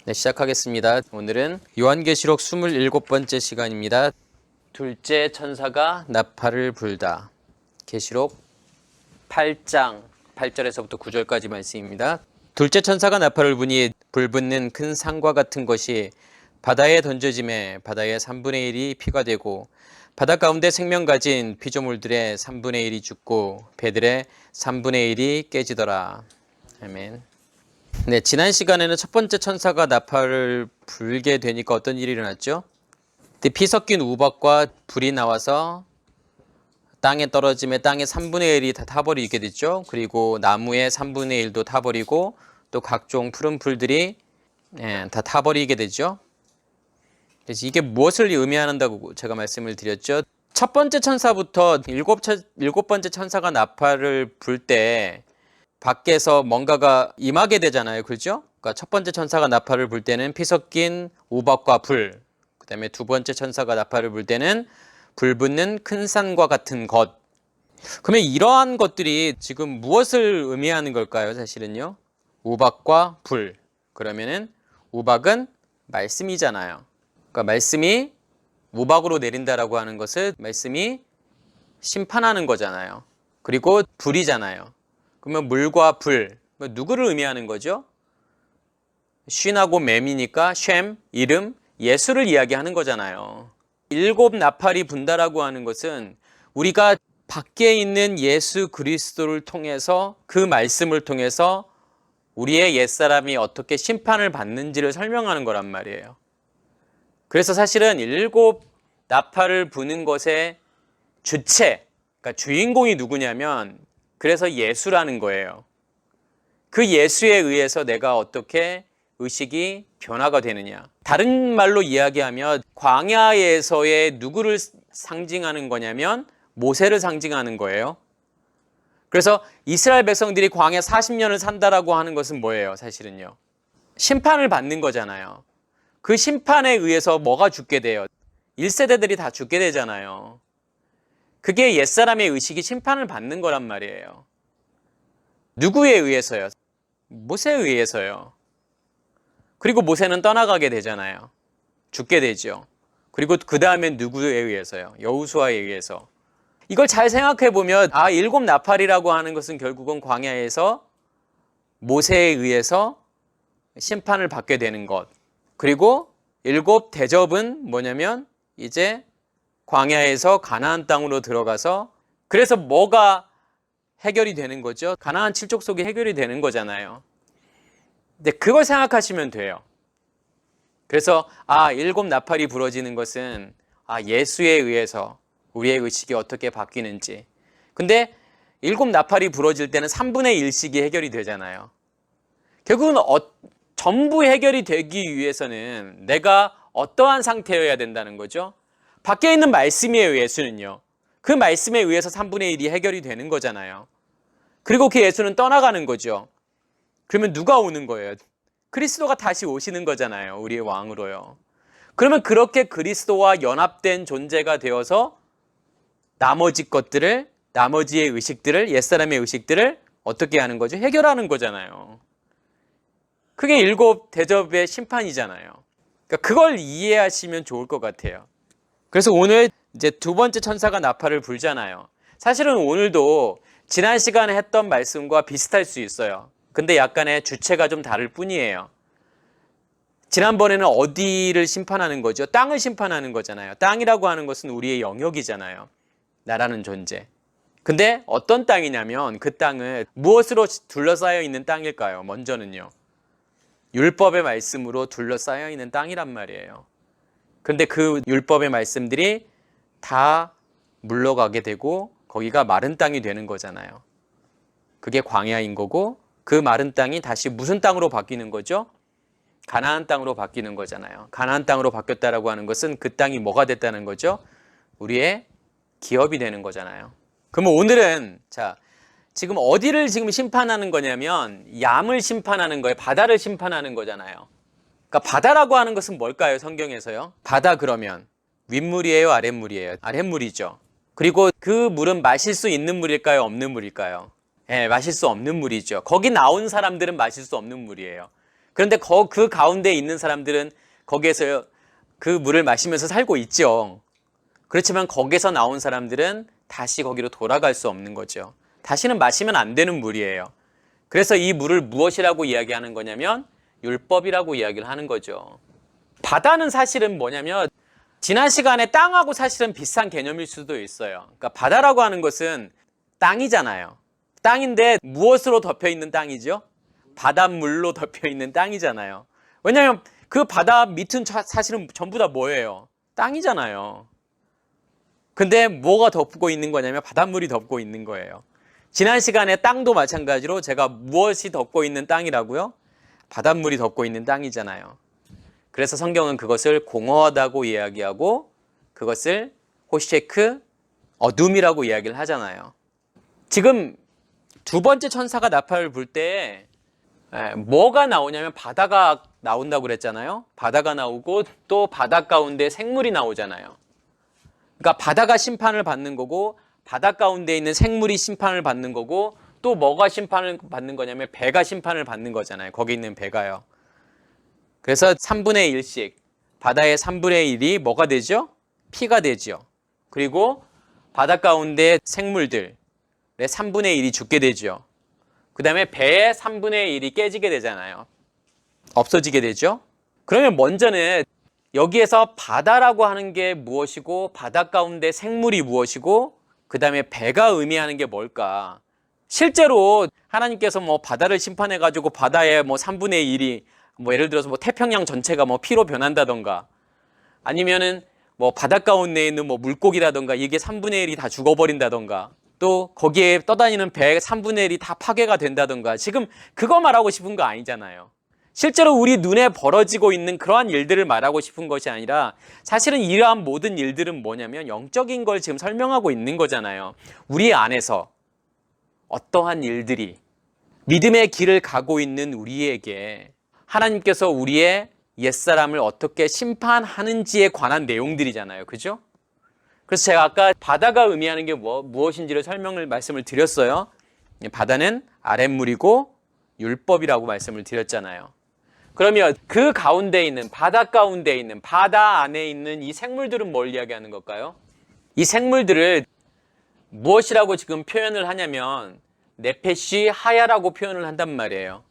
네, 시작하겠습니다. 오늘은 요한계시록 27번째 시간입니다. 둘째 천사가 나팔을 불다. 계시록 8장 8절에서부터 9절까지 말씀입니다. 둘째 천사가 나팔을 부니 불붙는 큰 상과 같은 것이 바다에 던져짐에 바다의 3분의 1이 피가 되고 바다 가운데 생명 가진 피조물들의 3분의 1이 죽고 배들의 3분의 1이 깨지더라. 아멘. 네, 지난 시간에는 첫 번째 천사가 나팔을 불게 되니까 어떤 일이 일어났죠? 피 섞인 우박과 불이 나와서 땅에 떨어짐에 땅의 3분의 1이 다 타버리게 됐죠. 그리고 나무의 3분의 1도 타버리고 또 각종 푸른 풀들이 다 타버리게 되죠. 그래서 이게 무엇을 의미한다고 제가 말씀을 드렸죠. 첫 번째 천사부터 일곱 번째 천사가 나팔을 불 때 밖에서 뭔가가 임하게 되잖아요. 그렇죠? 그러니까 첫 번째 천사가 나팔을 불 때는 피 섞인 우박과 불, 그 다음에 두 번째 천사가 나팔을 불 때는 불붙는 큰 산과 같은 것. 그러면 이러한 것들이 지금 무엇을 의미하는 걸까요? 사실은요. 우박과 불. 그러면은 우박은 말씀이잖아요. 그러니까 말씀이 우박으로 내린다라고 하는 것은 말씀이 심판하는 거잖아요. 그리고 불이잖아요. 그러면 물과 불, 누구를 의미하는 거죠? 쉰하고 맴이니까 쉔, 이름, 예수를 이야기하는 거잖아요. 일곱 나팔이 분다라고 하는 것은 우리가 밖에 있는 예수 그리스도를 통해서 그 말씀을 통해서 우리의 옛사람이 어떻게 심판을 받는지를 설명하는 거란 말이에요. 그래서 사실은 일곱 나팔을 부는 것의 주체, 그러니까 주인공이 누구냐면 그래서 예수라는 거예요. 그 예수에 의해서 내가 어떻게 의식이 변화가 되느냐. 다른 말로 이야기하면 광야에서의 누구를 상징하는 거냐면 모세를 상징하는 거예요. 그래서 이스라엘 백성들이 광야 40년을 산다라고 하는 것은 뭐예요? 사실은요. 심판을 받는 거잖아요. 그 심판에 의해서 뭐가 죽게 돼요? 1세대들이 다 죽게 되잖아요. 그게 옛사람의 의식이 심판을 받는 거란 말이에요. 누구에 의해서요? 모세에 의해서요. 그리고 모세는 떠나가게 되잖아요. 죽게 되죠. 그리고 그 다음엔 누구에 의해서요? 여호수아에 의해서. 이걸 잘 생각해 보면 일곱 나팔이라고 하는 것은 결국은 광야에서 모세에 의해서 심판을 받게 되는 것. 그리고 일곱 대접은 뭐냐면 이제 광야에서 가나안 땅으로 들어가서 그래서 뭐가 해결이 되는 거죠? 가나안 칠족속이 해결이 되는 거잖아요. 근데 그걸 생각하시면 돼요. 그래서 일곱 나팔이 부러지는 것은 예수에 의해서 우리의 의식이 어떻게 바뀌는지. 근데 일곱 나팔이 부러질 때는 3분의 1씩이 해결이 되잖아요. 결국은 전부 해결이 되기 위해서는 내가 어떠한 상태여야 된다는 거죠? 밖에 있는 말씀이에요, 예수는요. 그 말씀에 의해서 3분의 1이 해결이 되는 거잖아요. 그리고 그 예수는 떠나가는 거죠. 그러면 누가 오는 거예요? 그리스도가 다시 오시는 거잖아요. 우리의 왕으로요. 그러면 그렇게 그리스도와 연합된 존재가 되어서 나머지 것들을, 나머지의 의식들을, 옛사람의 의식들을 어떻게 하는 거죠? 해결하는 거잖아요. 그게 일곱 대접의 심판이잖아요. 그러니까 그걸 이해하시면 좋을 것 같아요. 그래서 오늘 이제 두 번째 천사가 나팔을 불잖아요. 사실은 오늘도 지난 시간에 했던 말씀과 비슷할 수 있어요. 근데 약간의 주체가 좀 다를 뿐이에요. 지난번에는 어디를 심판하는 거죠? 땅을 심판하는 거잖아요. 땅이라고 하는 것은 우리의 영역이잖아요. 나라는 존재. 근데 어떤 땅이냐면 그 땅은 무엇으로 둘러싸여 있는 땅일까요? 먼저는요. 율법의 말씀으로 둘러싸여 있는 땅이란 말이에요. 그런데 그 율법의 말씀들이 다 물러가게 되고 거기가 마른 땅이 되는 거잖아요. 그게 광야인 거고 그 마른 땅이 다시 무슨 땅으로 바뀌는 거죠? 가나안 땅으로 바뀌는 거잖아요. 가나안 땅으로 바뀌었다라고 하는 것은 그 땅이 뭐가 됐다는 거죠? 우리의 기업이 되는 거잖아요. 그러면 오늘은 지금 어디를 지금 심판하는 거냐면 얌을 심판하는 거예요. 바다를 심판하는 거잖아요. 그러니까 바다라고 하는 것은 뭘까요? 성경에서요. 바다 그러면 윗물이에요? 아랫물이에요? 아랫물이죠. 그리고 그 물은 마실 수 있는 물일까요? 없는 물일까요? 마실 수 없는 물이죠. 거기 나온 사람들은 마실 수 없는 물이에요. 그런데 그 가운데 있는 사람들은 거기에서 그 물을 마시면서 살고 있죠. 그렇지만 거기서 나온 사람들은 다시 거기로 돌아갈 수 없는 거죠. 다시는 마시면 안 되는 물이에요. 그래서 이 물을 무엇이라고 이야기하는 거냐면 율법이라고 이야기를 하는 거죠. 바다는 사실은 뭐냐면 지난 시간에 땅하고 사실은 비슷한 개념일 수도 있어요. 그러니까 바다라고 하는 것은 땅이잖아요. 땅인데 무엇으로 덮여 있는 땅이죠? 바닷물로 덮여 있는 땅이잖아요. 왜냐하면 그 바다 밑은 사실은 전부 다 뭐예요? 땅이잖아요. 근데 뭐가 덮고 있는 거냐면 바닷물이 덮고 있는 거예요. 지난 시간에 땅도 마찬가지로 제가 무엇이 덮고 있는 땅이라고요? 바닷물이 덮고 있는 땅이잖아요. 그래서 성경은 그것을 공허하다고 이야기하고 그것을 호셰크, 어둠이라고 이야기를 하잖아요. 지금 두 번째 천사가 나팔을 불 때 뭐가 나오냐면 바다가 나온다고 그랬잖아요. 바다가 나오고 또 바다 가운데 생물이 나오잖아요. 그러니까 바다가 심판을 받는 거고 바다 가운데 있는 생물이 심판을 받는 거고 또 뭐가 심판을 받는 거냐면 배가 심판을 받는 거잖아요. 거기 있는 배가요. 그래서 3분의 1씩 바다의 3분의 1이 뭐가 되죠? 피가 되죠. 그리고 바다 가운데 생물들의 3분의 1이 죽게 되죠. 그 다음에 배의 3분의 1이 깨지게 되잖아요. 없어지게 되죠. 그러면 먼저는 여기에서 바다라고 하는 게 무엇이고 바다 가운데 생물이 무엇이고 그 다음에 배가 의미하는 게 뭘까? 실제로 하나님께서 뭐 바다를 심판해 가지고 바다의 뭐 3분의 1이 뭐 예를 들어서 뭐 태평양 전체가 뭐 피로 변한다던가 아니면은 뭐 바다 가운데 있는 뭐 물고기라던가 이게 3분의 1이 다 죽어버린다던가 또 거기에 떠다니는 배 3분의 1이 다 파괴가 된다던가 지금 그거 말하고 싶은 거 아니잖아요. 실제로 우리 눈에 벌어지고 있는 그러한 일들을 말하고 싶은 것이 아니라 사실은 이러한 모든 일들은 뭐냐면 영적인 걸 지금 설명하고 있는 거잖아요. 우리 안에서 어떠한 일들이 믿음의 길을 가고 있는 우리에게 하나님께서 우리의 옛사람을 어떻게 심판하는지에 관한 내용들이잖아요. 그죠? 그래서 제가 아까 바다가 의미하는 게 무엇인지를 말씀을 드렸어요. 바다는 아랫물이고 율법이라고 말씀을 드렸잖아요. 그러면 그 가운데 있는 바다 가운데 있는 바다 안에 있는 이 생물들은 뭘 이야기하는 걸까요? 이 생물들을 무엇이라고 지금 표현을 하냐면 네페시 하야라고 표현을 한단 말이에요.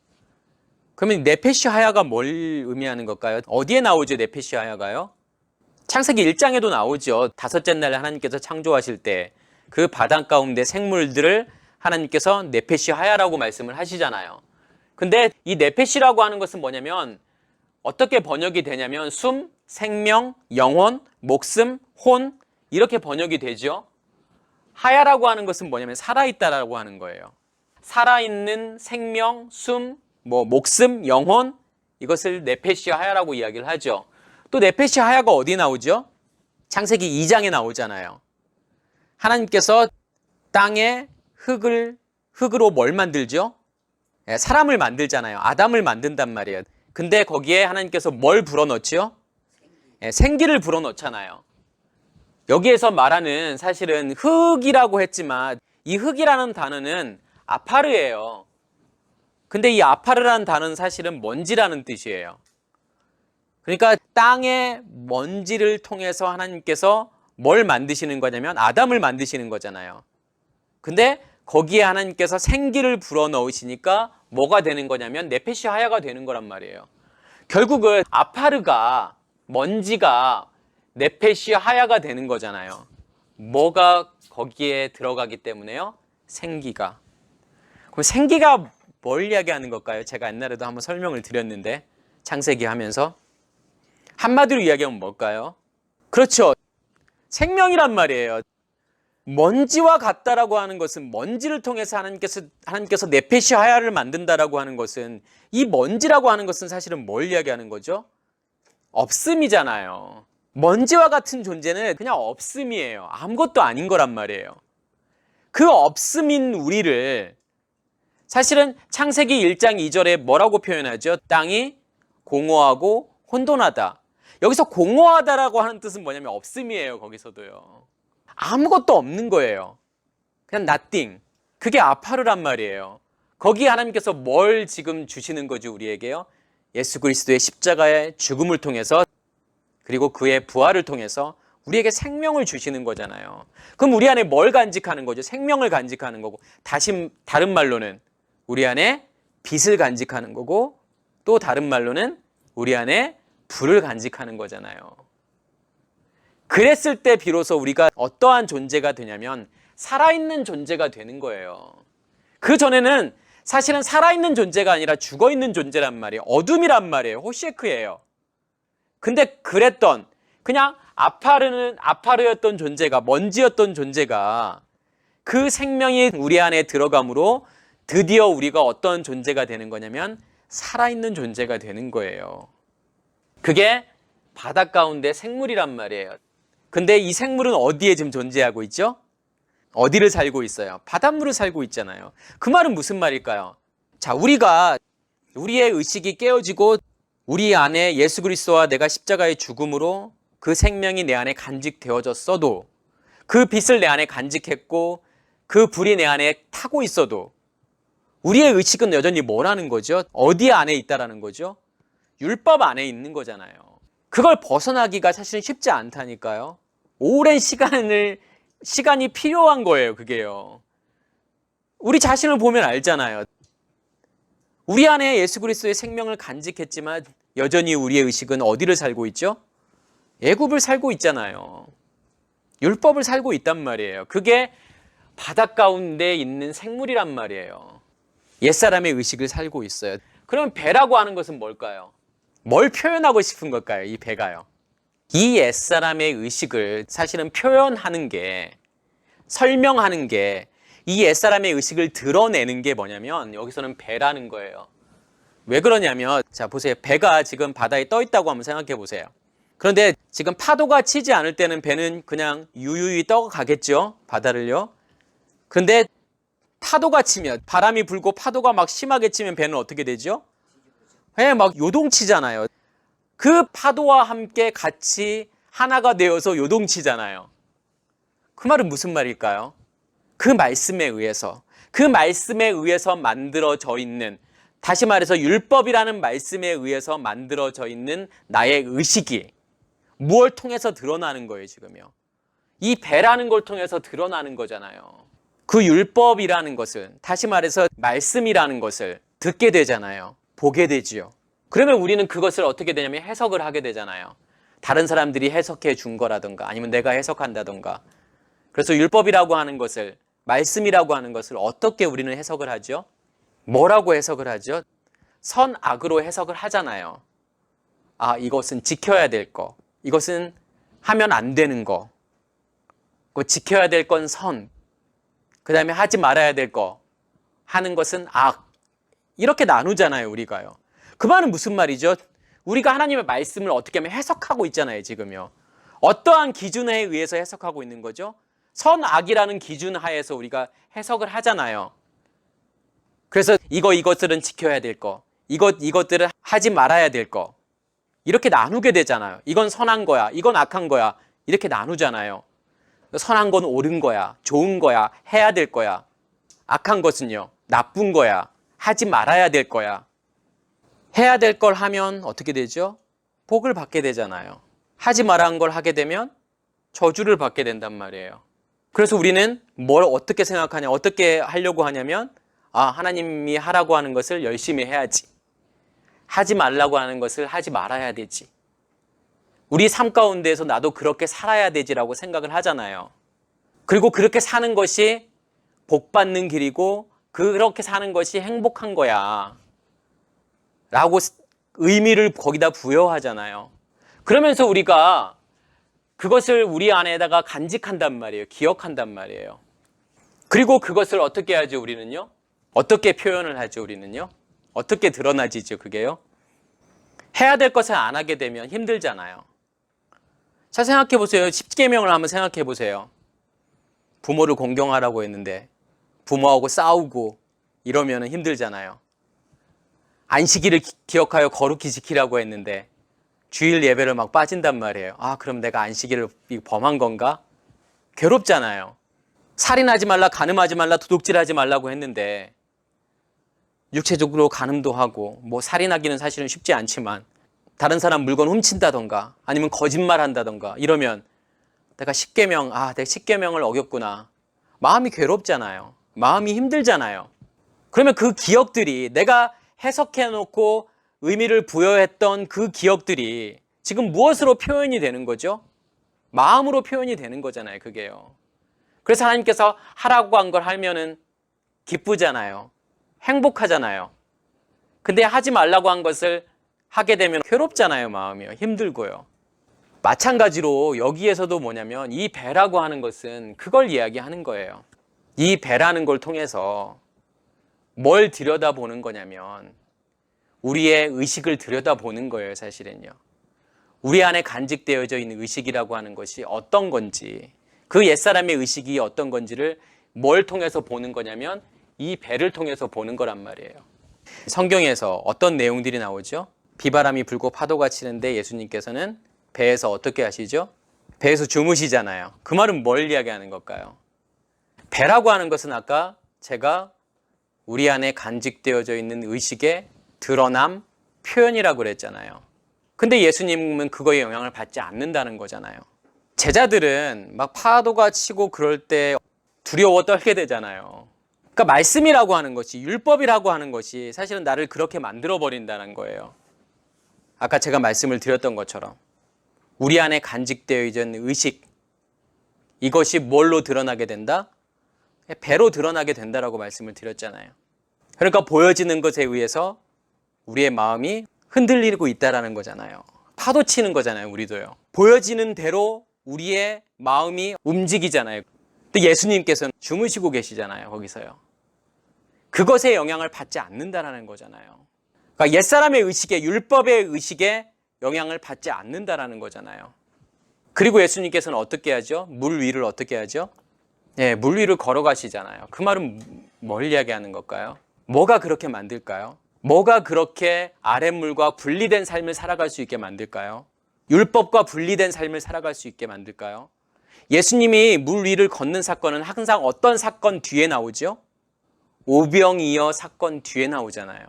그러면 네페시 하야가 뭘 의미하는 걸까요? 어디에 나오죠? 네페시 하야가요? 창세기 1장에도 나오죠. 다섯째 날 하나님께서 창조하실 때 그 바다 가운데 생물들을 하나님께서 네페시 하야라고 말씀을 하시잖아요. 근데 이 네페시라고 하는 것은 뭐냐면 어떻게 번역이 되냐면 숨, 생명, 영혼, 목숨, 혼 이렇게 번역이 되죠. 하야라고 하는 것은 뭐냐면 살아있다라고 하는 거예요. 살아있는 생명, 숨, 목숨, 영혼 이것을 네페시 하야라고 이야기를 하죠. 또 네페시 하야가 어디 나오죠? 창세기 2장에 나오잖아요. 하나님께서 땅에 흙으로 뭘 만들죠? 사람을 만들잖아요. 아담을 만든단 말이에요. 근데 거기에 하나님께서 뭘 불어넣죠? 생기를 불어넣잖아요. 여기에서 말하는 사실은 흙이라고 했지만 이 흙이라는 단어는 아파르예요. 근데 이 아파르라는 단어는 사실은 먼지라는 뜻이에요. 그러니까 땅의 먼지를 통해서 하나님께서 뭘 만드시는 거냐면 아담을 만드시는 거잖아요. 근데 거기에 하나님께서 생기를 불어넣으시니까 뭐가 되는 거냐면 네페시 하야가 되는 거란 말이에요. 결국은 아파르가 먼지가 네페시 하야가 되는 거잖아요. 뭐가 거기에 들어가기 때문에요? 생기가. 그럼 생기가 뭘 이야기하는 걸까요? 제가 옛날에도 한번 설명을 드렸는데 창세기 하면서 한마디로 이야기하면 뭘까요? 그렇죠. 생명이란 말이에요. 먼지와 같다라고 하는 것은 먼지를 통해서 하나님께서 네페시 하야를 만든다라고 하는 것은 이 먼지라고 하는 것은 사실은 뭘 이야기하는 거죠? 없음이잖아요. 먼지와 같은 존재는 그냥 없음이에요. 아무것도 아닌 거란 말이에요. 그 없음인 우리를 사실은 창세기 1장 2절에 뭐라고 표현하죠? 땅이 공허하고 혼돈하다. 여기서 공허하다라고 하는 뜻은 뭐냐면 없음이에요. 거기서도요. 아무것도 없는 거예요. 그냥 nothing. 그게 아파르란 말이에요. 거기에 하나님께서 뭘 지금 주시는 거죠, 우리에게요? 예수 그리스도의 십자가의 죽음을 통해서 그리고 그의 부활을 통해서 우리에게 생명을 주시는 거잖아요. 그럼 우리 안에 뭘 간직하는 거죠? 생명을 간직하는 거고, 다른 말로는 우리 안에 빛을 간직하는 거고, 또 다른 말로는 우리 안에 불을 간직하는 거잖아요. 그랬을 때 비로소 우리가 어떠한 존재가 되냐면 살아있는 존재가 되는 거예요. 그 전에는 사실은 살아있는 존재가 아니라 죽어있는 존재란 말이에요. 어둠이란 말이에요. 호시에크예요. 근데 그랬던 그냥 아파르였던 존재가, 먼지였던 존재가 그 생명이 우리 안에 들어감으로 드디어 우리가 어떤 존재가 되는 거냐면 살아있는 존재가 되는 거예요. 그게 바닷 가운데 생물이란 말이에요. 근데 이 생물은 어디에 지금 존재하고 있죠? 어디를 살고 있어요? 바닷물을 살고 있잖아요. 그 말은 무슨 말일까요? 자, 우리의 의식이 깨어지고 우리 안에 예수 그리스도와 내가 십자가의 죽음으로 그 생명이 내 안에 간직되어졌어도, 그 빛을 내 안에 간직했고 그 불이 내 안에 타고 있어도 우리의 의식은 여전히 뭐라는 거죠? 어디 안에 있다라는 거죠? 율법 안에 있는 거잖아요. 그걸 벗어나기가 사실은 쉽지 않다니까요. 오랜 시간이 필요한 거예요, 그게요. 우리 자신을 보면 알잖아요. 우리 안에 예수 그리스도의 생명을 간직했지만 여전히 우리의 의식은 어디를 살고 있죠? 애굽을 살고 있잖아요. 율법을 살고 있단 말이에요. 그게 바닷 가운데 있는 생물이란 말이에요. 옛사람의 의식을 살고 있어요. 그럼 배라고 하는 것은 뭘까요? 뭘 표현하고 싶은 걸까요? 이 배가요. 이 옛사람의 의식을 사실은 표현하는 게, 설명하는 게, 이 옛사람의 의식을 드러내는 게 뭐냐면 여기서는 배라는 거예요. 왜 그러냐면, 자 보세요. 배가 지금 바다에 떠 있다고 한번 생각해 보세요. 그런데 지금 파도가 치지 않을 때는 배는 그냥 유유히 떠가겠죠, 바다를요. 그런데 파도가 치면, 바람이 불고 파도가 막 심하게 치면 배는 어떻게 되죠? 배 막 요동치잖아요. 그 파도와 함께 같이 하나가 되어서 요동치잖아요. 그 말은 무슨 말일까요? 그 말씀에 의해서 만들어져 있는, 다시 말해서 율법이라는 말씀에 의해서 만들어져 있는 나의 의식이 무엇을 통해서 드러나는 거예요, 지금요. 이 배라는 걸 통해서 드러나는 거잖아요. 그 율법이라는 것을, 다시 말해서 말씀이라는 것을 듣게 되잖아요. 보게 되지요. 그러면 우리는 그것을 어떻게 되냐면 해석을 하게 되잖아요. 다른 사람들이 해석해 준 거라든가 아니면 내가 해석한다든가. 그래서 율법이라고 하는 것을, 말씀이라고 하는 것을 어떻게 우리는 해석을 하죠? 뭐라고 해석을 하죠? 선악으로 해석을 하잖아요. 아, 이것은 지켜야 될 거, 이것은 하면 안 되는 거, 지켜야 될 건 선, 그 다음에 하지 말아야 될 거, 하는 것은 악. 이렇게 나누잖아요, 우리가요. 그 말은 무슨 말이죠? 우리가 하나님의 말씀을 어떻게 하면 해석하고 있잖아요, 지금요. 어떠한 기준에 의해서 해석하고 있는 거죠? 선악이라는 기준 하에서 우리가 해석을 하잖아요. 그래서 이것들은 지켜야 될 거, 이것들은 하지 말아야 될 거, 이렇게 나누게 되잖아요. 이건 선한 거야, 이건 악한 거야, 이렇게 나누잖아요. 선한 건 옳은 거야, 좋은 거야, 해야 될 거야. 악한 것은요, 나쁜 거야, 하지 말아야 될 거야. 해야 될 걸 하면 어떻게 되죠? 복을 받게 되잖아요. 하지 말아야 한 걸 하게 되면 저주를 받게 된단 말이에요. 그래서 우리는 뭘 어떻게 생각하냐, 어떻게 하려고 하냐면, 아, 하나님이 하라고 하는 것을 열심히 해야지, 하지 말라고 하는 것을 하지 말아야 되지, 우리 삶 가운데에서 나도 그렇게 살아야 되지라고 생각을 하잖아요. 그리고 그렇게 사는 것이 복 받는 길이고 그렇게 사는 것이 행복한 거야 라고 의미를 거기다 부여하잖아요. 그러면서 우리가 그것을 우리 안에다가 간직한단 말이에요. 기억한단 말이에요. 그리고 그것을 어떻게 하죠, 우리는요? 어떻게 표현을 하죠, 우리는요? 어떻게 드러나지죠, 그게요? 해야 될 것을 안 하게 되면 힘들잖아요. 자, 생각해 보세요. 10계명을 한번 생각해 보세요. 부모를 공경하라고 했는데 부모하고 싸우고 이러면 힘들잖아요. 안식일을 기억하여 거룩히 지키라고 했는데 주일 예배를 막 빠진단 말이에요. 아, 그럼 내가 안식일을 범한 건가? 괴롭잖아요. 살인하지 말라, 간음하지 말라, 도둑질하지 말라고 했는데 육체적으로 간음도 하고 뭐 살인하기는 사실은 쉽지 않지만 다른 사람 물건 훔친다던가 아니면 거짓말한다던가 이러면 내가 내가 10계명을 어겼구나. 마음이 괴롭잖아요. 마음이 힘들잖아요. 그러면 그 기억들이 내가 해석해놓고 의미를 부여했던 그 기억들이 지금 무엇으로 표현이 되는 거죠? 마음으로 표현이 되는 거잖아요. 그게요. 그래서 하나님께서 하라고 한 걸 하면은 기쁘잖아요. 행복하잖아요. 근데 하지 말라고 한 것을 하게 되면 괴롭잖아요. 마음이요. 힘들고요. 마찬가지로 여기에서도 뭐냐면 이 배라고 하는 것은 그걸 이야기하는 거예요. 이 배라는 걸 통해서 뭘 들여다보는 거냐면 우리의 의식을 들여다보는 거예요. 사실은요. 우리 안에 간직되어져 있는 의식이라고 하는 것이 어떤 건지, 그 옛사람의 의식이 어떤 건지를 뭘 통해서 보는 거냐면 이 배를 통해서 보는 거란 말이에요. 성경에서 어떤 내용들이 나오죠? 비바람이 불고 파도가 치는데 예수님께서는 배에서 어떻게 하시죠? 배에서 주무시잖아요. 그 말은 뭘 이야기하는 걸까요? 배라고 하는 것은 아까 제가 우리 안에 간직되어져 있는 의식의 드러남, 표현이라고 그랬잖아요. 근데 예수님은 그거에 영향을 받지 않는다는 거잖아요. 제자들은 막 파도가 치고 그럴 때 두려워 떨게 되잖아요. 그러니까 말씀이라고 하는 것이, 율법이라고 하는 것이 사실은 나를 그렇게 만들어버린다는 거예요. 아까 제가 말씀을 드렸던 것처럼 우리 안에 간직되어 있는 의식, 이것이 뭘로 드러나게 된다? 배로 드러나게 된다라고 말씀을 드렸잖아요. 그러니까 보여지는 것에 의해서 우리의 마음이 흔들리고 있다라는 거잖아요. 파도 치는 거잖아요. 우리도요. 보여지는 대로 우리의 마음이 움직이잖아요. 근데 예수님께서는 주무시고 계시잖아요. 거기서요. 그것에 영향을 받지 않는다라는 거잖아요. 그러니까 옛사람의 의식에, 율법의 의식에 영향을 받지 않는다라는 거잖아요. 그리고 예수님께서는 어떻게 하죠? 물 위를 어떻게 하죠? 네, 물 위를 걸어가시잖아요. 그 말은 뭘 이야기하는 걸까요? 뭐가 그렇게 만들까요? 뭐가 그렇게 아랫물과 분리된 삶을 살아갈 수 있게 만들까요? 율법과 분리된 삶을 살아갈 수 있게 만들까요? 예수님이 물 위를 걷는 사건은 항상 어떤 사건 뒤에 나오죠? 오병이어 사건 뒤에 나오잖아요.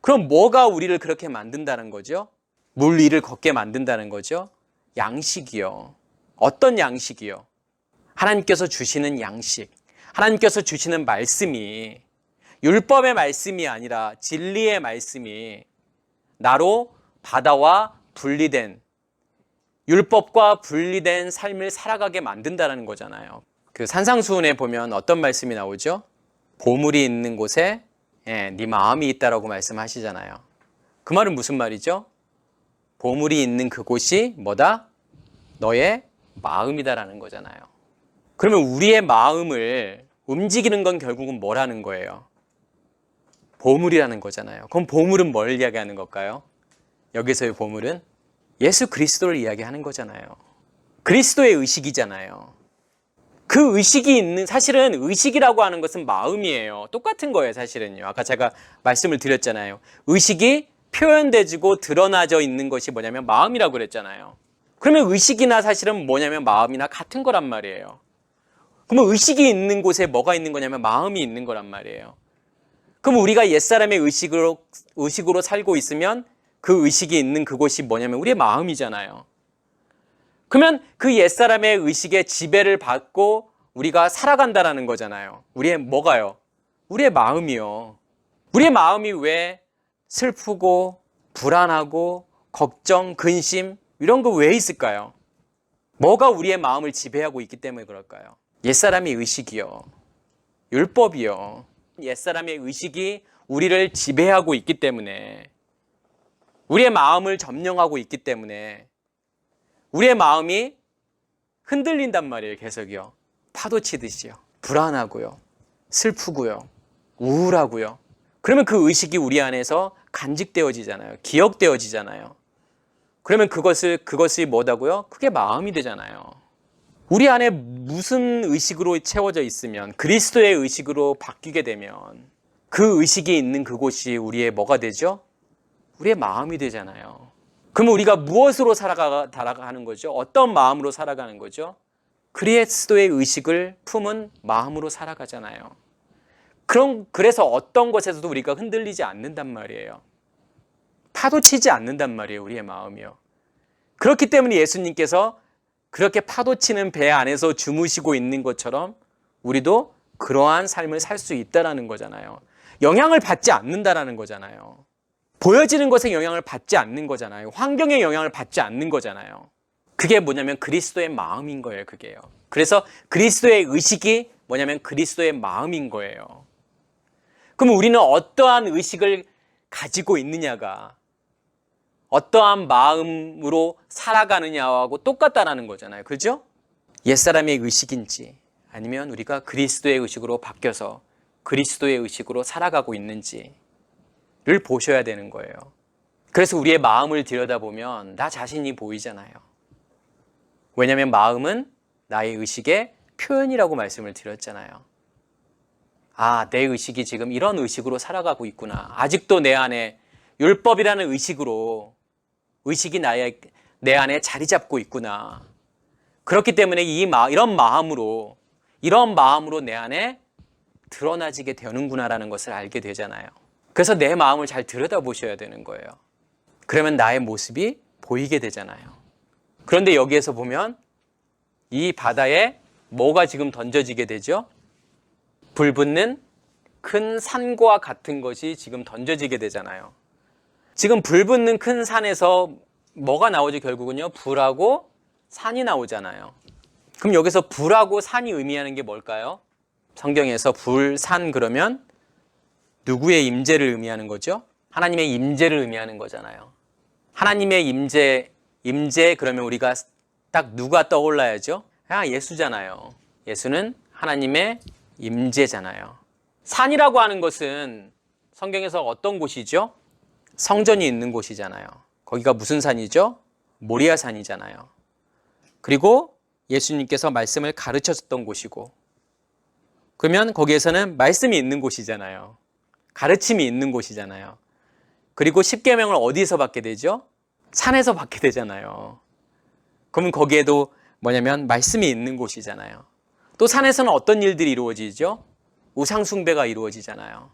그럼 뭐가 우리를 그렇게 만든다는 거죠? 물 위를 걷게 만든다는 거죠? 양식이요. 어떤 양식이요? 하나님께서 주시는 양식, 하나님께서 주시는 말씀이 율법의 말씀이 아니라 진리의 말씀이 나로 바다와 분리된, 율법과 분리된 삶을 살아가게 만든다는 거잖아요. 그 산상수훈에 보면 어떤 말씀이 나오죠? 보물이 있는 곳에 네 마음이 있다라고 말씀하시잖아요. 그 말은 무슨 말이죠? 보물이 있는 그곳이 뭐다? 너의 마음이다라는 거잖아요. 그러면 우리의 마음을 움직이는 건 결국은 뭐라는 거예요? 보물이라는 거잖아요. 그럼 보물은 뭘 이야기하는 걸까요? 여기서의 보물은 예수 그리스도를 이야기하는 거잖아요. 그리스도의 의식이잖아요. 그 의식이 있는, 사실은 의식이라고 하는 것은 마음이에요. 똑같은 거예요, 사실은요. 아까 제가 말씀을 드렸잖아요. 의식이 표현되지고 드러나져 있는 것이 뭐냐면 마음이라고 그랬잖아요. 그러면 의식이나 사실은 뭐냐면 마음이나 같은 거란 말이에요. 그러면 의식이 있는 곳에 뭐가 있는 거냐면 마음이 있는 거란 말이에요. 그럼 우리가 옛사람의 의식으로 살고 있으면 그 의식이 있는 그곳이 뭐냐면 우리의 마음이잖아요. 그러면 그 옛사람의 의식에 지배를 받고 우리가 살아간다라는 거잖아요. 우리의 뭐가요? 우리의 마음이요. 우리의 마음이 왜 슬프고 불안하고 걱정, 근심 이런 거 왜 있을까요? 뭐가 우리의 마음을 지배하고 있기 때문에 그럴까요? 옛사람의 의식이요. 율법이요. 옛사람의 의식이 우리를 지배하고 있기 때문에, 우리의 마음을 점령하고 있기 때문에 우리의 마음이 흔들린단 말이에요. 계속요. 파도 치듯이요. 불안하고요. 슬프고요. 우울하고요. 그러면 그 의식이 우리 안에서 간직되어지잖아요. 기억되어지잖아요. 그러면 그것이 뭐다고요? 그게 마음이 되잖아요. 우리 안에 무슨 의식으로 채워져 있으면, 그리스도의 의식으로 바뀌게 되면 그 의식이 있는 그곳이 우리의 뭐가 되죠? 우리의 마음이 되잖아요. 그러면 우리가 무엇으로 살아가는 거죠? 어떤 마음으로 살아가는 거죠? 그리스도의 의식을 품은 마음으로 살아가잖아요. 그래서 어떤 것에서도 우리가 흔들리지 않는단 말이에요. 파도치지 않는단 말이에요. 우리의 마음이요. 그렇기 때문에 예수님께서 그렇게 파도치는 배 안에서 주무시고 있는 것처럼 우리도 그러한 삶을 살 수 있다라는 거잖아요. 영향을 받지 않는다라는 거잖아요. 보여지는 것에 영향을 받지 않는 거잖아요. 환경에 영향을 받지 않는 거잖아요. 그게 뭐냐면 그리스도의 마음인 거예요. 그게요. 그래서 그리스도의 의식이 뭐냐면 그리스도의 마음인 거예요. 그럼 우리는 어떠한 의식을 가지고 있느냐가 어떠한 마음으로 살아가느냐하고 똑같다라는 거잖아요. 그죠? 옛사람의 의식인지 아니면 우리가 그리스도의 의식으로 바뀌어서 그리스도의 의식으로 살아가고 있는지를 보셔야 되는 거예요. 그래서 우리의 마음을 들여다보면 나 자신이 보이잖아요. 왜냐하면 마음은 나의 의식의 표현이라고 말씀을 드렸잖아요. 아, 내 의식이 지금 이런 의식으로 살아가고 있구나. 아직도 내 안에 율법이라는 의식이 내 안에 자리 잡고 있구나. 그렇기 때문에 이런 마음으로 내 안에 드러나지게 되는구나라는 것을 알게 되잖아요. 그래서 내 마음을 잘 들여다보셔야 되는 거예요. 그러면 나의 모습이 보이게 되잖아요. 그런데 여기에서 보면 이 바다에 뭐가 지금 던져지게 되죠? 불붙는 큰 산과 같은 것이 지금 던져지게 되잖아요. 지금 불붙는 큰 산에서 뭐가 나오죠? 결국은요, 불하고 산이 나오잖아요. 그럼 여기서 불하고 산이 의미하는 게 뭘까요? 성경에서 불, 산 그러면 누구의 임재를 의미하는 거죠? 하나님의 임재를 의미하는 거잖아요. 하나님의 임재 그러면 우리가 딱 누가 떠올라야죠? 아, 예수잖아요. 예수는 하나님의 임재잖아요. 산이라고 하는 것은 성경에서 어떤 곳이죠? 성전이 있는 곳이잖아요. 거기가 무슨 산이죠? 모리아 산이잖아요. 그리고 예수님께서 말씀을 가르쳤던 곳이고, 그러면 거기에서는 말씀이 있는 곳이잖아요. 가르침이 있는 곳이잖아요. 그리고 십계명을 어디서 받게 되죠? 산에서 받게 되잖아요. 그러면 거기에도 뭐냐면 말씀이 있는 곳이잖아요. 또 산에서는 어떤 일들이 이루어지죠? 우상 숭배가 이루어지잖아요.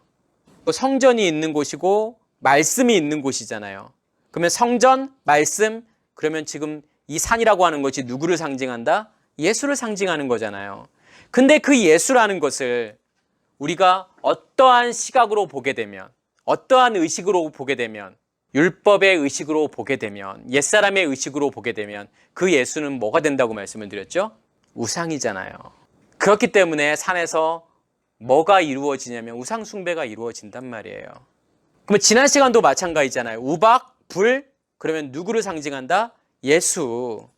또 성전이 있는 곳이고 말씀이 있는 곳이잖아요. 그러면 성전, 말씀, 그러면 지금 이 산이라고 하는 것이 누구를 상징한다? 예수를 상징하는 거잖아요. 근데 그 예수라는 것을 우리가 어떠한 시각으로 보게 되면, 어떠한 의식으로 보게 되면, 율법의 의식으로 보게 되면, 옛사람의 의식으로 보게 되면 그 예수는 뭐가 된다고 말씀을 드렸죠? 우상이잖아요. 그렇기 때문에 산에서 뭐가 이루어지냐면 우상 숭배가 이루어진단 말이에요. 그러면 지난 시간도 마찬가지잖아요. 우박, 불, 그러면 누구를 상징한다? 예수.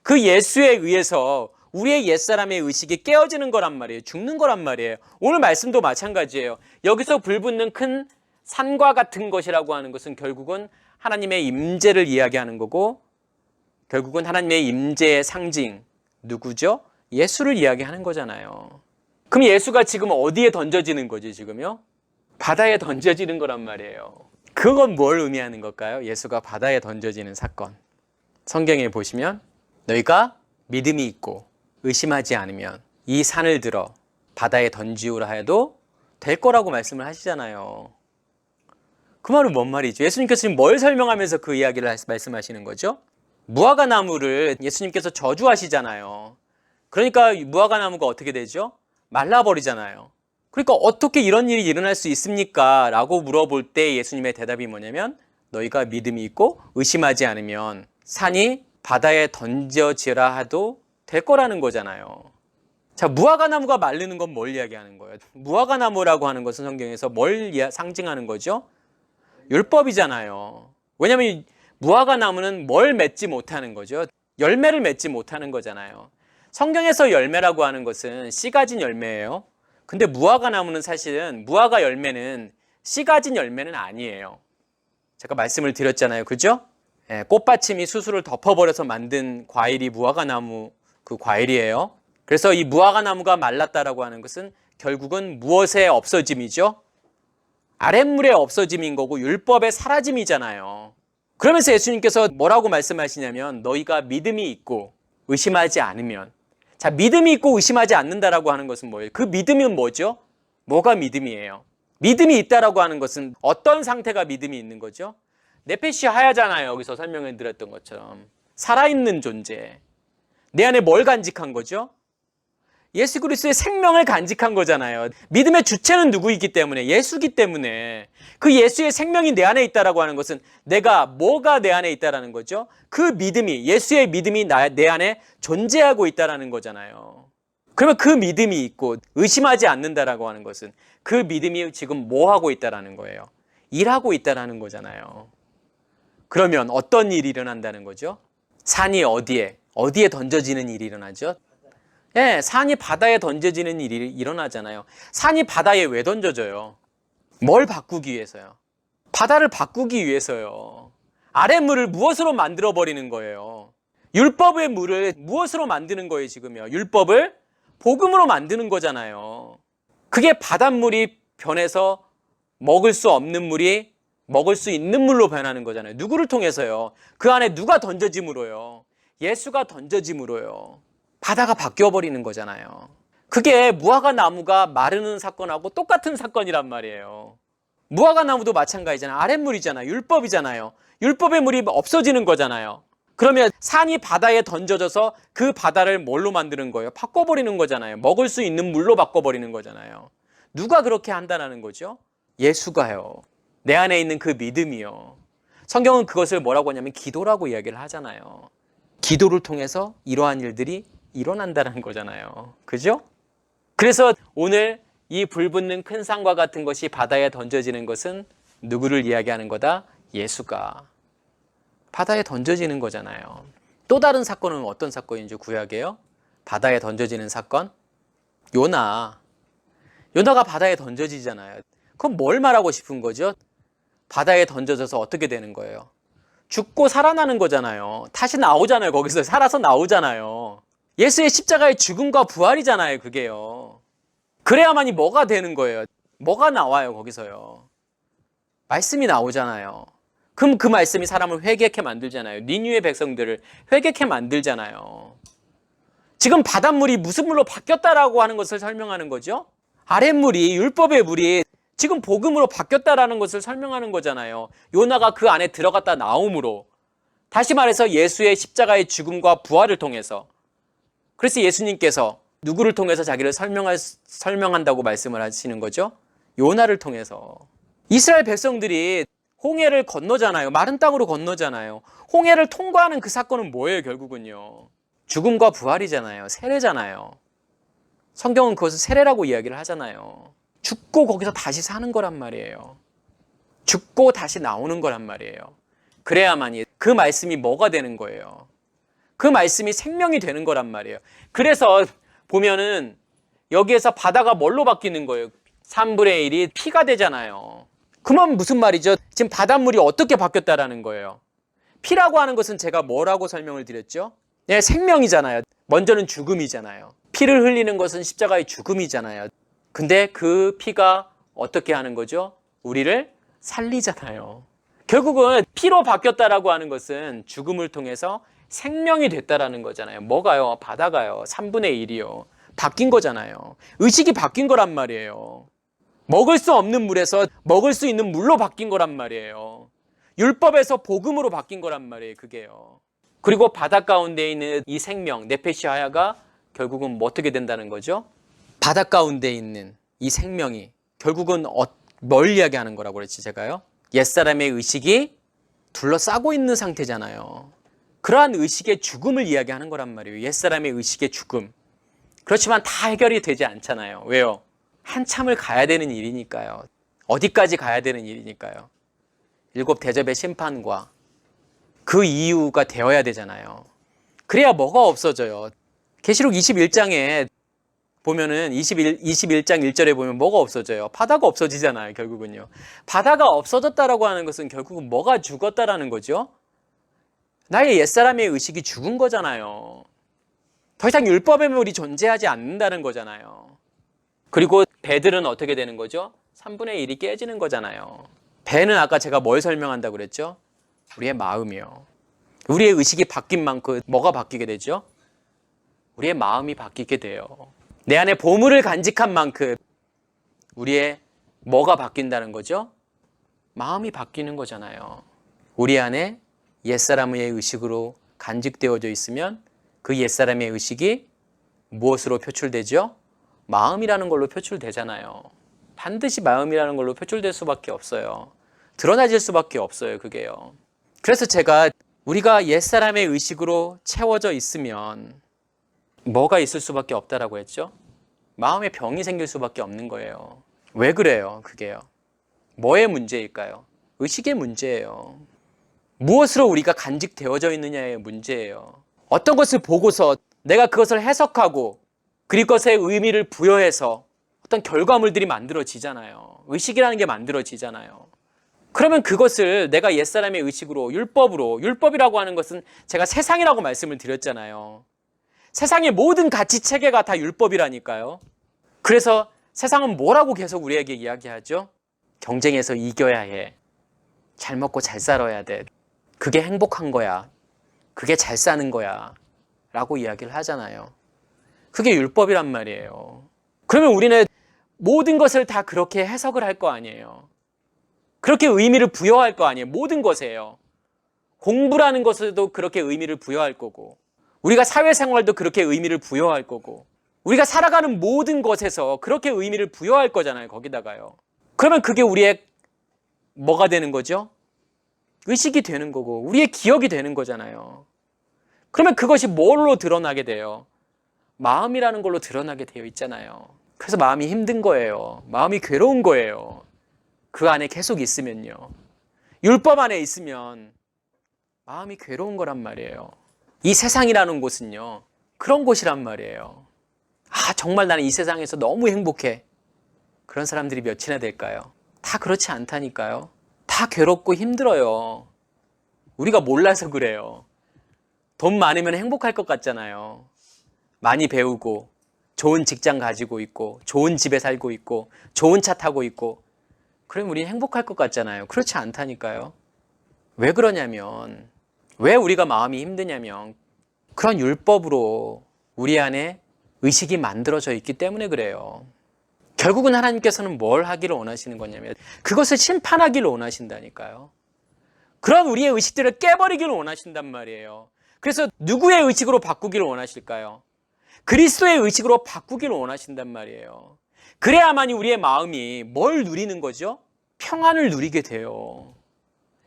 그 예수에 의해서 우리의 옛사람의 의식이 깨어지는 거란 말이에요. 죽는 거란 말이에요. 오늘 말씀도 마찬가지예요. 여기서 불붙는 큰 산과 같은 것이라고 하는 것은 결국은 하나님의 임재를 이야기하는 거고, 결국은 하나님의 임재의 상징 누구죠? 예수를 이야기하는 거잖아요. 그럼 예수가 지금 어디에 던져지는 거지 지금요? 바다에 던져지는 거란 말이에요. 그건 뭘 의미하는 걸까요? 예수가 바다에 던져지는 사건. 성경에 보시면 너희가 믿음이 있고 의심하지 않으면 이 산을 들어 바다에 던지우라 해도 될 거라고 말씀을 하시잖아요. 그 말은 뭔 말이죠? 예수님께서 지금 뭘 설명하면서 그 이야기를 말씀하시는 거죠? 무화과 나무를 예수님께서 저주하시잖아요. 그러니까 무화과 나무가 어떻게 되죠? 말라버리잖아요. 그러니까 어떻게 이런 일이 일어날 수 있습니까? 라고 물어볼 때 예수님의 대답이 뭐냐면 너희가 믿음이 있고 의심하지 않으면 산이 바다에 던져지라 해도 될 거라는 거잖아요. 자, 무화과 나무가 마르는 건 뭘 이야기하는 거예요? 무화과 나무라고 하는 것은 성경에서 뭘 상징하는 거죠? 율법이잖아요. 왜냐하면 무화과 나무는 뭘 맺지 못하는 거죠? 열매를 맺지 못하는 거잖아요. 성경에서 열매라고 하는 것은 씨 가진 열매예요. 근데 무화과 나무는 사실은 무화과 열매는 씨 가진 열매는 아니에요. 제가 말씀을 드렸잖아요. 그죠? 꽃받침이 수수를 덮어버려서 만든 과일이 무화과 나무 그 과일이에요. 그래서 이 무화과 나무가 말랐다라고 하는 것은 결국은 무엇의 없어짐이죠? 아랫물의 없어짐인 거고 율법의 사라짐이잖아요. 그러면서 예수님께서 뭐라고 말씀하시냐면 너희가 믿음이 있고 의심하지 않으면, 자, 믿음이 있고 의심하지 않는다라고 하는 것은 뭐예요? 그 믿음은 뭐죠? 뭐가 믿음이에요? 믿음이 있다라고 하는 것은 어떤 상태가 믿음이 있는 거죠? 네페시 하야잖아요. 여기서 설명해 드렸던 것처럼 살아있는 존재. 내 안에 뭘 간직한 거죠? 예수 그리스도의 생명을 간직한 거잖아요. 믿음의 주체는 누구이기 때문에? 예수기 때문에. 그 예수의 생명이 내 안에 있다라고 하는 것은 내가 뭐가 내 안에 있다라는 거죠? 그 믿음이, 예수의 믿음이 내 안에 존재하고 있다라는 거잖아요. 그러면 그 믿음이 있고 의심하지 않는다라고 하는 것은 그 믿음이 지금 뭐 하고 있다라는 거예요? 일하고 있다라는 거잖아요. 그러면 어떤 일이 일어난다는 거죠? 산이 어디에 던져지는 일이 일어나죠? 예, 산이 바다에 던져지는 일이 일어나잖아요. 산이 바다에 왜 던져져요? 뭘 바꾸기 위해서요? 바다를 바꾸기 위해서요. 아랫물을 무엇으로 만들어버리는 거예요? 율법의 물을 무엇으로 만드는 거예요, 지금요? 율법을 복음으로 만드는 거잖아요. 그게 바닷물이 변해서 먹을 수 없는 물이 먹을 수 있는 물로 변하는 거잖아요. 누구를 통해서요? 그 안에 누가 던져짐으로요? 예수가 던져짐으로요. 바다가 바뀌어버리는 거잖아요. 그게 무화과 나무가 마르는 사건하고 똑같은 사건이란 말이에요. 무화과 나무도 마찬가지잖아요. 아랫물이잖아요. 율법이잖아요. 율법의 물이 없어지는 거잖아요. 그러면 산이 바다에 던져져서 그 바다를 뭘로 만드는 거예요? 바꿔버리는 거잖아요. 먹을 수 있는 물로 바꿔버리는 거잖아요. 누가 그렇게 한다는 거죠? 예수가요. 내 안에 있는 그 믿음이요. 성경은 그것을 뭐라고 하냐면 기도라고 이야기를 하잖아요. 기도를 통해서 이러한 일들이 일어난다는 거잖아요. 그죠? 그래서 오늘 이 불붙는 큰 산과 같은 것이 바다에 던져지는 것은 누구를 이야기하는 거다? 예수가. 바다에 던져지는 거잖아요. 또 다른 사건은 어떤 사건인지 구약이에요? 바다에 던져지는 사건? 요나가 바다에 던져지잖아요. 그럼 뭘 말하고 싶은 거죠? 바다에 던져져서 어떻게 되는 거예요? 죽고 살아나는 거잖아요. 다시 나오잖아요. 거기서 살아서 나오잖아요. 예수의 십자가의 죽음과 부활이잖아요. 그게요. 그래야만이 뭐가 되는 거예요? 뭐가 나와요? 거기서요. 말씀이 나오잖아요. 그럼 그 말씀이 사람을 회개케 만들잖아요. 니느웨 백성들을 회개케 만들잖아요. 지금 바닷물이 무슨 물로 바뀌었다라고 하는 것을 설명하는 거죠? 아랫물이, 율법의 물이 지금 복음으로 바뀌었다라는 것을 설명하는 거잖아요. 요나가 그 안에 들어갔다 나옴으로, 다시 말해서 예수의 십자가의 죽음과 부활을 통해서. 그래서 예수님께서 누구를 통해서 자기를 설명한다고 말씀을 하시는 거죠? 요나를 통해서. 이스라엘 백성들이 홍해를 건너잖아요. 마른 땅으로 건너잖아요. 홍해를 통과하는 그 사건은 뭐예요, 결국은요? 죽음과 부활이잖아요. 세례잖아요. 성경은 그것을 세례라고 이야기를 하잖아요. 죽고 거기서 다시 사는 거란 말이에요. 죽고 다시 나오는 거란 말이에요. 그래야만이 그 말씀이 뭐가 되는 거예요? 그 말씀이 생명이 되는 거란 말이에요. 그래서 보면은 여기에서 바다가 뭘로 바뀌는 거예요? 3분의 1이 피가 되잖아요. 그러면 무슨 말이죠? 지금 바닷물이 어떻게 바뀌었다라는 거예요? 피라고 하는 것은 제가 뭐라고 설명을 드렸죠? 네, 생명이잖아요. 먼저는 죽음이잖아요. 피를 흘리는 것은 십자가의 죽음이잖아요. 근데 그 피가 어떻게 하는 거죠? 우리를 살리잖아요. 결국은 피로 바뀌었다라고 하는 것은 죽음을 통해서 생명이 됐다라는 거잖아요. 뭐가요? 바다가요. 3분의 1이요. 바뀐 거잖아요. 의식이 바뀐 거란 말이에요. 먹을 수 없는 물에서 먹을 수 있는 물로 바뀐 거란 말이에요. 율법에서 복음으로 바뀐 거란 말이에요. 그게요. 그리고 바다 가운데 있는 이 생명, 네페시 하야가 결국은 뭐 어떻게 된다는 거죠? 바다 가운데 있는 이 생명이 결국은 뭘 이야기하는 거라고 그랬지 제가요? 옛사람의 의식이 둘러싸고 있는 상태잖아요. 그러한 의식의 죽음을 이야기하는 거란 말이에요. 옛사람의 의식의 죽음. 그렇지만 다 해결이 되지 않잖아요. 왜요? 한참을 가야 되는 일이니까요. 어디까지 가야 되는 일이니까요. 7 대접의 심판과 그 이유가 되어야 되잖아요. 그래야 뭐가 없어져요. 계시록 21장에 보면은 21장 1절에 보면 뭐가 없어져요? 바다가 없어지잖아요. 결국은요. 바다가 없어졌다라고 하는 것은 결국은 뭐가 죽었다라는 거죠? 나의 옛사람의 의식이 죽은 거잖아요. 더 이상 율법의 물이 존재하지 않는다는 거잖아요. 그리고 배들은 어떻게 되는 거죠? 3분의 1이 깨지는 거잖아요. 배는 아까 제가 뭘 설명한다고 그랬죠? 우리의 마음이요. 우리의 의식이 바뀐 만큼 뭐가 바뀌게 되죠? 우리의 마음이 바뀌게 돼요. 내 안에 보물을 간직한 만큼 우리의 뭐가 바뀐다는 거죠? 마음이 바뀌는 거잖아요. 우리 안에 옛사람의 의식으로 간직되어져 있으면 그 옛사람의 의식이 무엇으로 표출되죠? 마음이라는 걸로 표출되잖아요. 반드시 마음이라는 걸로 표출될 수밖에 없어요. 드러나질 수밖에 없어요, 그게요. 그래서 제가 우리가 옛사람의 의식으로 채워져 있으면 뭐가 있을 수밖에 없다라고 했죠? 마음에 병이 생길 수밖에 없는 거예요. 왜 그래요, 그게요? 뭐의 문제일까요? 의식의 문제예요. 무엇으로 우리가 간직되어져 있느냐의 문제예요. 어떤 것을 보고서 내가 그것을 해석하고 그것의 의미를 부여해서 어떤 결과물들이 만들어지잖아요. 의식이라는 게 만들어지잖아요. 그러면 그것을 내가 옛사람의 의식으로 율법이라고 하는 것은 제가 세상이라고 말씀을 드렸잖아요. 세상의 모든 가치 체계가 다 율법이라니까요. 그래서 세상은 뭐라고 계속 우리에게 이야기하죠? 경쟁에서 이겨야 해. 잘 먹고 잘 살아야 돼. 그게 행복한 거야. 그게 잘 사는 거야. 라고 이야기를 하잖아요. 그게 율법이란 말이에요. 그러면 우리는 모든 것을 다 그렇게 해석을 할 거 아니에요. 그렇게 의미를 부여할 거 아니에요. 모든 것에요. 공부라는 것에도 그렇게 의미를 부여할 거고, 우리가 사회생활도 그렇게 의미를 부여할 거고, 우리가 살아가는 모든 것에서 그렇게 의미를 부여할 거잖아요. 거기다가요. 그러면 그게 우리의 뭐가 되는 거죠? 의식이 되는 거고 우리의 기억이 되는 거잖아요. 그러면 그것이 뭘로 드러나게 돼요? 마음이라는 걸로 드러나게 되어 있잖아요. 그래서 마음이 힘든 거예요. 마음이 괴로운 거예요. 그 안에 계속 있으면요. 율법 안에 있으면 마음이 괴로운 거란 말이에요. 이 세상이라는 곳은요, 그런 곳이란 말이에요. 아, 정말 나는 이 세상에서 너무 행복해. 그런 사람들이 몇이나 될까요? 다 그렇지 않다니까요. 다 괴롭고 힘들어요. 우리가 몰라서 그래요. 돈 많으면 행복할 것 같잖아요. 많이 배우고, 좋은 직장 가지고 있고, 좋은 집에 살고 있고, 좋은 차 타고 있고, 그러면 우리는 행복할 것 같잖아요. 그렇지 않다니까요. 왜 그러냐면, 왜 우리가 마음이 힘드냐면, 그런 율법으로 우리 안에 의식이 만들어져 있기 때문에 그래요. 결국은 하나님께서는 뭘 하기를 원하시는 거냐면 그것을 심판하기를 원하신다니까요. 그런 우리의 의식들을 깨버리기를 원하신단 말이에요. 그래서 누구의 의식으로 바꾸기를 원하실까요? 그리스도의 의식으로 바꾸기를 원하신단 말이에요. 그래야만이 우리의 마음이 뭘 누리는 거죠? 평안을 누리게 돼요.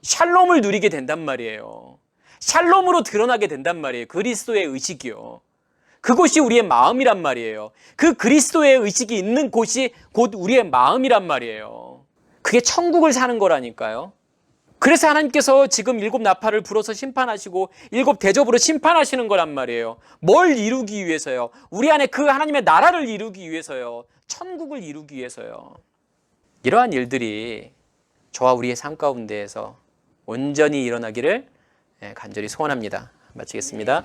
샬롬을 누리게 된단 말이에요. 샬롬으로 드러나게 된단 말이에요. 그리스도의 의식이요. 그곳이 우리의 마음이란 말이에요. 그 그리스도의 의식이 있는 곳이 곧 우리의 마음이란 말이에요. 그게 천국을 사는 거라니까요. 그래서 하나님께서 지금 7 나팔을 불어서 심판하시고 7 대접으로 심판하시는 거란 말이에요. 뭘 이루기 위해서요? 우리 안에 그 하나님의 나라를 이루기 위해서요. 천국을 이루기 위해서요. 이러한 일들이 저와 우리의 삶 가운데에서 온전히 일어나기를 간절히 소원합니다. 마치겠습니다.